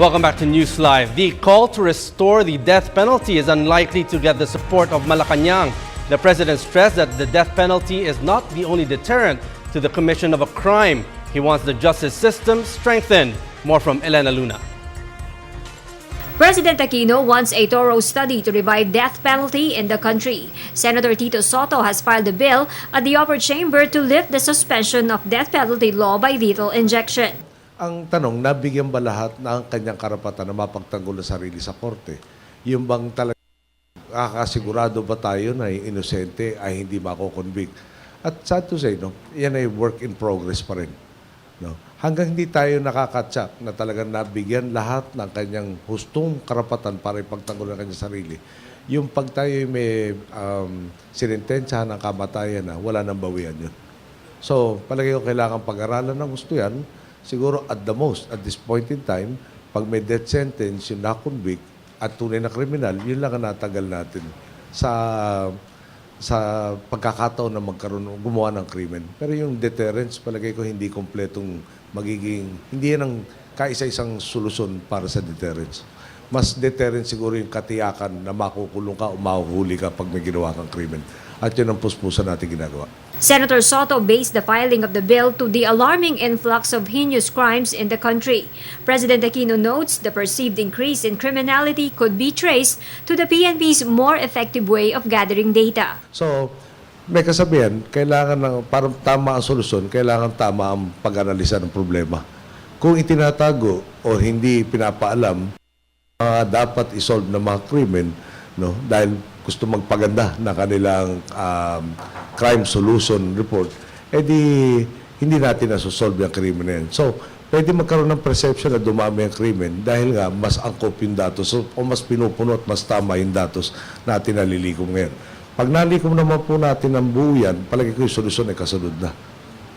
Welcome back to News Live. The call to restore the death penalty is unlikely to get the support of Malacanang. The president stressed that the death penalty is not the only deterrent to the commission of a crime. He wants the justice system strengthened. More from Elena Luna. President Aquino wants a thorough study to revive death penalty in the country. Senator Tito Soto has filed a bill at the upper chamber to lift the suspension of death penalty law by lethal injection. Ang tanong, nabigyan ba lahat ng kanyang karapatan na mapagtanggol na sarili sa korte? Yung bang talaga kakasigurado ba tayo na yung inosente ay hindi mako-convict? At sad to say, no, yan ay work in progress pa rin. No? Hanggang hindi tayo nakakatsak na talagang nabigyan lahat ng kanyang hustong karapatan para ipagtanggol ng kanyang sarili, yung pag tayo may sinintensyahan ng kamatayan na, wala nang bawian yun. So, palagay ko kailangan pag-aralan ng gusto yan. Siguro at the most, at this point in time, pag may death sentence, yung na-convict at tunay na kriminal, yun lang ang natagal natin sa pagkakataon na gumawa ng krimen. Pero yung deterrence, palagay ko hindi kompletong hindi yan ang kaisa-isang solusyon para sa deterrence. Mas deterrence siguro yung katiyakan na makukulong ka o mahuhuli ka pag may ginawa kang krimen. At yun ang puspusan natin ginagawa. Senator Soto based the filing of the bill to the alarming influx of heinous crimes in the country. President Aquino notes the perceived increase in criminality could be traced to the PNP's more effective way of gathering data. So, may kasabihan, kailangan para tama ang solusyon, kailangan tama ang pag-analisa ng problema. Kung itinatago o hindi pinapaalam, dapat isolve ng mga krimen, no? Dahil gusto magpaganda na kanilang crime solution report, hindi natin nasusolve yung krimen na yan. So, pwede magkaroon ng perception na dumami ang krimen dahil nga mas angkop yung datos o mas pinupuno at mas tama yung datos natin nalilikom ngayon. Pag nalikom naman po natin ang buo yan, palagi ko yung solusyon ay kasunod na.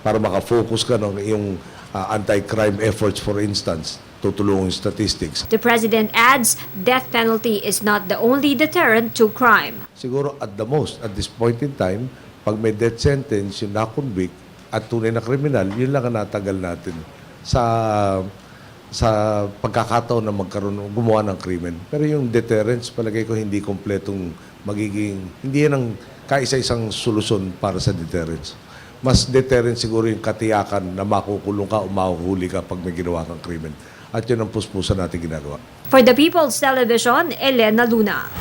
Para makafocus ka yung anti-crime efforts, for instance, tutulungan yung statistics. The president adds death penalty is not the only deterrent to crime. Siguro at the most, at this point in time, pag may death sentence, yung na-convict at tunay na kriminal, yun lang ang natagal natin sa pagkakataon na gumawa ng krimen. Pero yung deterrence, palagay ko hindi kompletong hindi yan ang kaisa-isang solusyon para sa deterrence. Mas deterrence siguro yung katiyakan na makukulong ka o mahuhuli ka pag may ginawa kang krimen. At yun ang puspusan natin ginagawa. For the People's Television, Elena Luna.